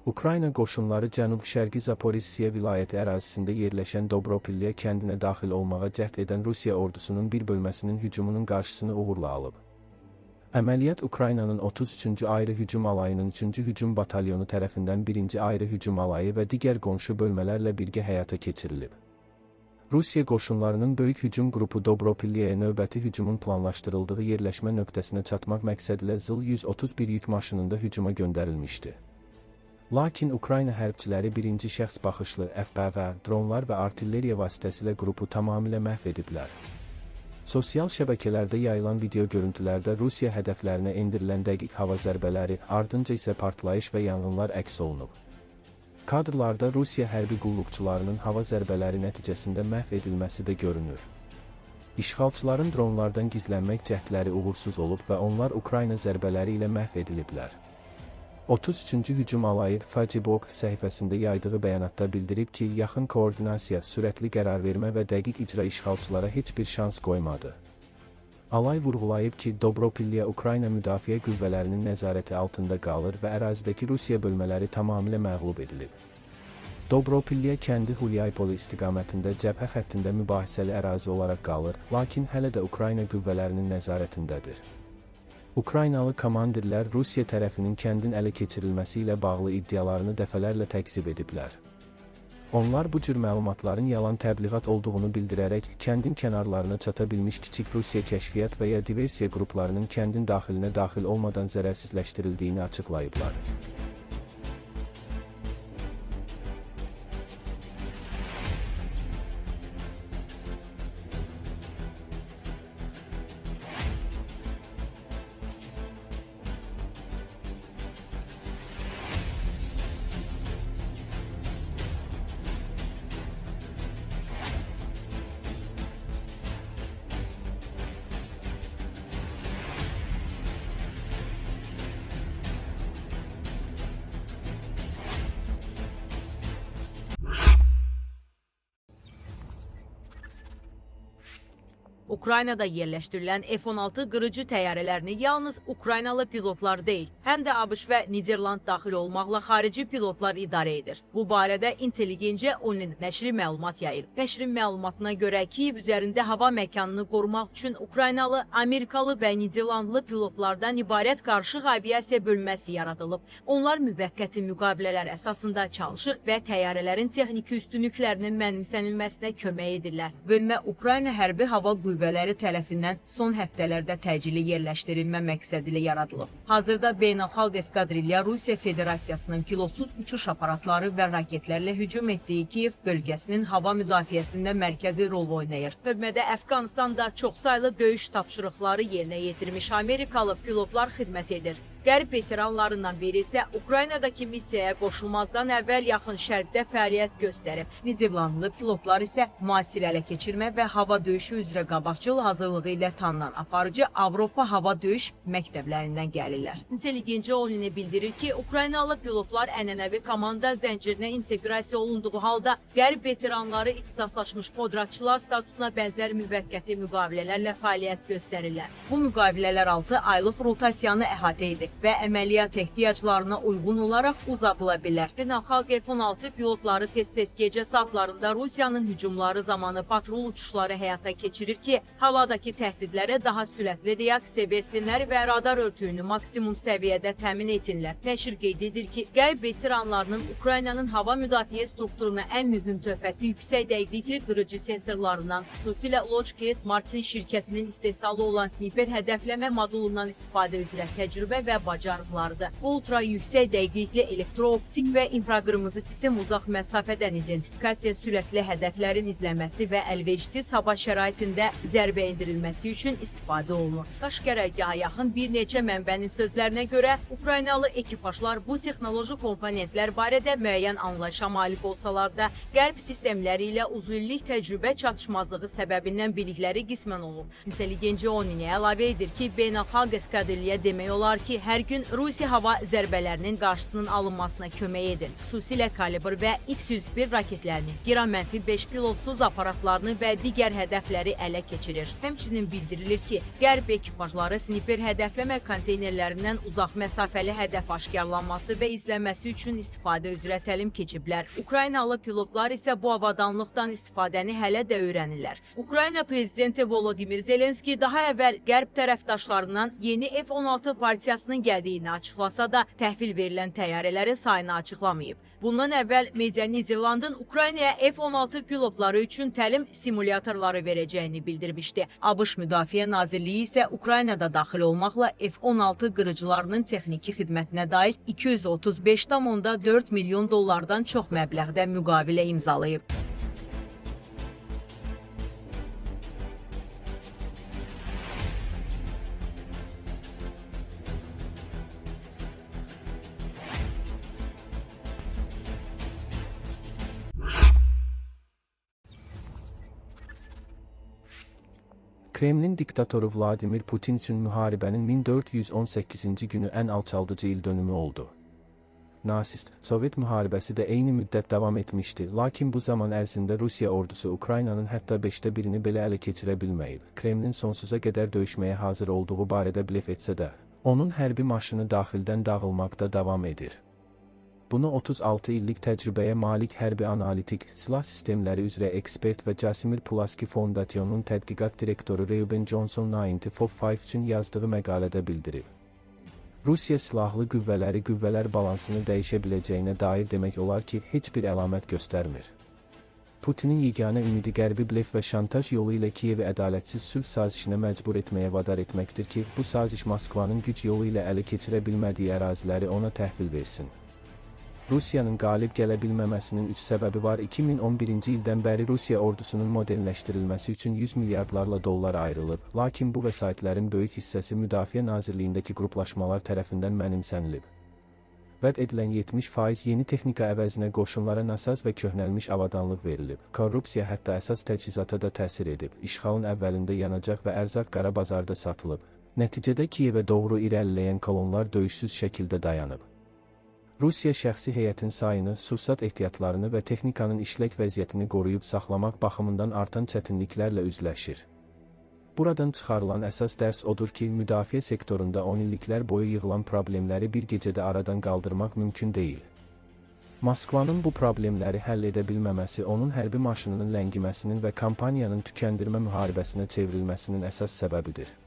Ukrayna qoşunları cənub-şərqi Zaporizhzhia vilayəti ərazisində yerləşən Dobropilya kəndinə daxil olmağa cəhd edən Rusiya ordusunun bir bölməsinin hücumunun qarşısını uğurla alıb. Əməliyyat Ukraynanın 33-cü ayrı hücum alayının 3-cü hücum batalyonu tərəfindən 1-ci ayrı hücum alayı və digər qonşu bölmələrlə birgə həyata keçirilib. Rusiya qoşunlarının böyük hücum qrupu Dobropilyaya növbəti hücumun planlaşdırıldığı yerləşmə nöqtəsinə çatmaq məqsədilə ZIL-131 yük maşınında hücuma göndərilmişdi. Lakin Ukrayna hərbçiləri birinci şəxs baxışlı FPV, dronlar və artilleriya vasitəsilə qrupu tamamilə məhv ediblər. Sosial şəbəkələrdə yayılan video görüntülərdə Rusiya hədəflərinə endirilən dəqiq hava zərbələri, ardınca isə partlayış və yanğınlar əks olunub. Kadrlarda Rusiya hərbi qulluqçularının hava zərbələri nəticəsində məhv edilməsi də görünür. İşğalçıların dronlardan gizlənmək cəhdləri uğursuz olub və onlar Ukrayna zərbələri ilə məhv ediliblər. 33-cü hücum alayı Facebook səhifəsində yaydığı bəyanatda bildirib ki, yaxın koordinasiya, sürətli qərar vermə və dəqiq icra işğalçılara heç bir şans qoymadı. Alay vurğulayıb ki, Dobropilya Ukrayna müdafiə qüvvələrinin nəzarəti altında qalır və ərazidəki Rusiya bölmələri tamamilə məğlub edilib. Dobropilya kəndi Hulyaypol istiqamətində cəbhə xəttində mübahisəli ərazi olaraq qalır, lakin hələ də Ukrayna qüvvələrinin nəzarətindədir. Ukraynalı komandirlər Rusiya tərəfinin kəndin ələ keçirilməsi ilə bağlı iddialarını dəfələrlə təkzib ediblər. Onlar bu cür məlumatların yalan təbliğat olduğunu bildirərək, kəndin kənarlarına çata bilmiş kiçik Rusiya kəşfiyyat və ya diversiya qruplarının kəndin daxilinə daxil olmadan zərərsizləşdirildiyini açıqlayıblar. Ukraynada yerləşdirilən F-16 qırıcı təyyarələrini yalnız Ukraynalı pilotlar deyil, həm də ABŞ və Niderland daxil olmaqla xarici pilotlar idarə edir. Bu barədə Intelligencja Online nəşri məlumat yayır. Nəşrin məlumatına görə Kiyev üzərində hava məkanını qorumaq üçün Ukraynalı, Amerikalı və Niderlandlı pilotlardan ibarət qarışıq aviasiya bölməsi yaradılıb. Onlar müvəqqəti müqavilələr əsasında çalışır və təyyarələrin texniki üstünlüklərinin mənimsənilməsinə kömək edirlər. Bölmə Ukrayna hərbi hava qüvvələri tərəfindən son həftələrdə təcili yerləşdirilmə məqsədilə yaradılıb. Hazırda beynəlxalq eskadrilya Rusiya Federasiyasının pilotsuz uçuş aparatları və raketlərlə hücum etdiyi Kiyev bölgəsinin hava müdafiəsində mərkəzi rol oynayır. Bölmədə Əfqanistanda çoxsaylı döyüş tapşırıqları yerinə yetirmiş Amerikalı pilotlar xidmət edir. Qərb veteranlarından biri isə Ukraynadakı missiyaya qoşulmazdan əvvəl yaxın şərqdə fəaliyyət göstərib. Niderlandlı pilotlar isə müasir ələ keçirmə və hava döyüşü üzrə qabaqcıl hazırlığı ilə tanınan aparıcı Avropa hava döyüş məktəblərindən gəlirlər. Intelligencja Online bildirir ki, Ukraynalı pilotlar ənənəvi komanda zəncirinə inteqrasiya olunduğu halda qərb veteranları ixtisaslaşmış podratçılar statusuna bənzər müvəqqəti müqavilələrlə fəaliyyət göstərirlər. Bu müqavilələr 6 aylıq rotasiyanı əhatə edir və əməliyyat ehtiyaclarına uyğun olaraq uzadıla bilər. Beynəlxalq F-16 pilotları tez-tez gecə saatlarında Rusiyanın hücumları zamanı patrol uçuşları həyata keçirir ki, havadakı təhdidlərə daha sürətli reaksiya versinlər və radar örtüyünü maksimum səviyyədə təmin etsinlər. Nəşr qeyd edir ki, qərb veteranlarının Ukraynanın hava müdafiə strukturuna ən mühüm töhfəsi yüksək dəqiqlikli qırıcı sensorlarından, xüsusilə Lockheed Martin şirkətinin istehsalı olan sniper hədəfləmə modulundan istifadə üzrə təcrübə və bacarıqlardır. Ultra yüksək dəqiqlikli elektrooptik və infraqırmızı sistem uzaq məsafədən identifikasiya, sürətli hədəflərin izləməsi və əlverişsiz hava şəraitində zərbə endirilməsi üçün istifadə olunur. Daş qərargaha yaxın bir neçə mənbənin sözlərinə görə Ukraynalı ekipajlar bu texnoloji komponentlər barədə müəyyən anlayışa malik olsalar da, qərb sistemləri ilə uzunillik təcrübə çatışmazlığı səbəbindən bilikləri qismən olub. Intelligencja Online əlavə edir ki, beynəlxalq eskadrilya demək olar ki, hər gün Rusiya hava zərbələrinin qarşısının alınmasına kömək edir. Xüsusilə kalibr və X-101 raketlərini, Giran-5 pilotsuz aparatlarını və digər hədəfləri ələ keçirir. Həmçinin bildirilir ki, Qərb ekipajları sniper hədəfləmə konteynerlərindən uzaq məsafəli hədəf aşkarlanması və izləməsi üçün istifadə üzrə təlim keçiblər. Ukraynalı pilotlar isə bu avadanlıqdan istifadəni hələ də öyrənirlər. Ukrayna prezidenti Volodimir Zelenski daha əvvəl Qərb tərəfdaşlarından yeni F-16 partiyasının gəldiyini açıqlasa da, təhvil verilən təyyarələrin sayını açıqlamayıb. Bundan əvvəl media Niderlandın Ukraynaya F-16 pilotları üçün təlim simulyatorları verəcəyini bildirmişdi. ABŞ Müdafiə Nazirliyi isə Ukraynada daxil olmaqla F-16 qırıcılarının texniki xidmətinə dair 235,4 milyon dollardan çox məbləğdə müqavilə imzalayıb. Kremlin diktatoru Vladimir Putin üçün müharibənin 1418-ci günü ən alçaldıcı il dönümü oldu. Nasist-Sovet müharibəsi də eyni müddət davam etmişdi, lakin bu zaman ərzində Rusiya ordusu Ukraynanın hətta 5də birini belə ələ keçirə bilməyib. Kremlin sonsuza qədər döyüşməyə hazır olduğu barədə blef etsə də, onun hərbi maşını daxildən dağılmaqda davam edir. Bunu 36 illik təcrübəyə malik hərbi analitik, silah sistemləri üzrə ekspert və Casimir Pulaski Fondasyonunun tədqiqat direktoru Reuben Johnson 95 üçün yazdığı məqalədə bildirib. Rusiya silahlı qüvvələr balansını dəyişə biləcəyinə dair demək olar ki, heç bir əlamət göstərmir. Putinin yeganə ümidi qərbi blef və şantaj yolu ilə Kiyevi ədalətsiz sülh sazişinə məcbur etməyə vadar etməkdir ki, bu saziş Moskvanın güc yolu ilə ələ keçirə bilmədiyi əraziləri ona təhvil versin. Rusiyanın qalib gələ bilməməsinin 3 səbəbi var. 2011-ci ildən bəri Rusiya ordusunun modernləşdirilməsi üçün 100 milyardlarla dollar ayrılıb, lakin bu vəsaitlərin böyük hissəsi Müdafiə Nazirliyindəki qruplaşmalar tərəfindən mənimsənilib. Vəd edilən 70% yeni texnika əvəzinə qoşunlara nasaz və köhnəlmiş avadanlıq verilib. Korrupsiya hətta əsas təchizata da təsir edib. İşğalın əvvəlində yanacaq və ərzaq qara bazarda satılıb. Nəticədə Kiyevə doğru irəliləyən kolonlar döyüşsüz şəkildə dayanıb. Rusiya şəxsi heyətin sayını, sursat ehtiyatlarını və texnikanın işlək vəziyyətini qoruyub saxlamaq baxımından artan çətinliklərlə üzləşir. Buradan çıxarılan əsas dərs odur ki, müdafiə sektorunda 10 illiklər boyu yığılan problemləri bir gecədə aradan qaldırmaq mümkün deyil. Moskvanın bu problemləri həll edə bilməməsi onun hərbi maşınının ləngimasının və kampaniyanın tükəndirmə müharibəsinə çevrilməsinin əsas səbəbidir.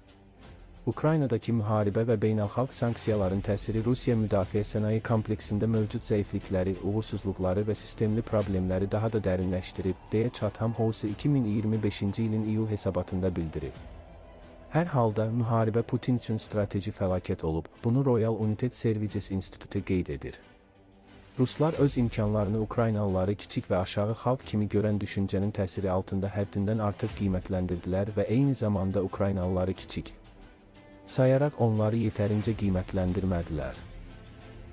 Ukraynadakı müharibə və beynəlxalq sanksiyaların təsiri Rusiya müdafiə sənaye kompleksində mövcud zəiflikləri, uğursuzluqları və sistemli problemləri daha da dərinləşdirib, deyə Chatham House 2025-ci ilin iyul hesabatında bildirib. Hər halda, müharibə Putin üçün strateji fəlakət olub, bunu Royal United Services İnstitutu qeyd edir. Ruslar öz imkanlarını Ukraynalıları kiçik və aşağı xalq kimi görən düşüncənin təsiri altında həddindən artıq qiymətləndirdilər və eyni zamanda Ukraynalıları kiçik sayaraq onları yetərincə qiymətləndirmədilər.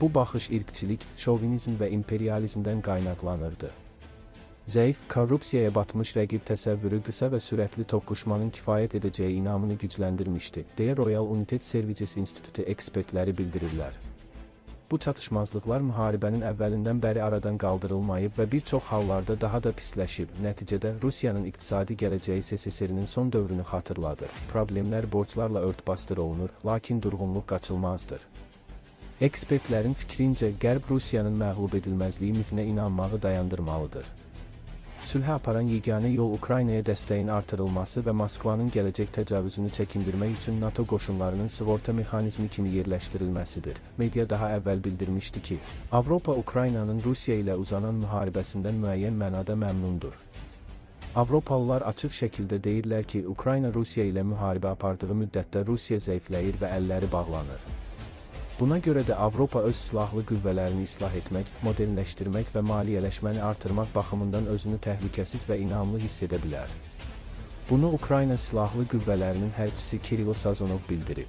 Bu baxış irqçilik, şovinizm və imperializmdən qaynaqlanırdı. Zəif, korrupsiyaya batmış rəqib təsəvvürü qısa və sürətli toqquşmanın kifayət edəcəyi inamını gücləndirmişdi, deyə Royal United Services İnstitutu ekspertləri bildirirlər. Bu çatışmazlıqlar müharibənin əvvəlindən bəri aradan qaldırılmayıb və bir çox hallarda daha da pisləşib. Nəticədə Rusiyanın iqtisadi gələcəyi SSR-nin son dövrünü xatırladır. Problemlər borclarla örtbasdır olunur, lakin durğunluq qaçılmazdır. Ekspertlərin fikrincə, Qərb Rusiyanın məğlub edilməzliyi mifinə inanmağı dayandırmalıdır. Sülhə aparan yeganə yol Ukraynaya dəstəyin artırılması və Moskvanın gələcək təcavüzünü çəkindirmək üçün NATO qoşunlarının sığorta mexanizmi kimi yerləşdirilməsidir. Media daha əvvəl bildirmişdi ki, Avropa Ukraynanın Rusiya ilə uzanan müharibəsindən müəyyən mənada məmnundur. Avropalılar açıq şəkildə deyirlər ki, Ukrayna Rusiya ilə müharibə apardığı müddətdə Rusiya zəifləyir və əlləri bağlanır. Buna görə də Avropa öz silahlı qüvvələrini islah etmək, modernləşdirmək və maliyyələşməni artırmaq baxımından özünü təhlükəsiz və inamlı hiss edə bilər. Bunu Ukrayna silahlı qüvvələrinin hərbçisi Kirilo Sazonov bildirib.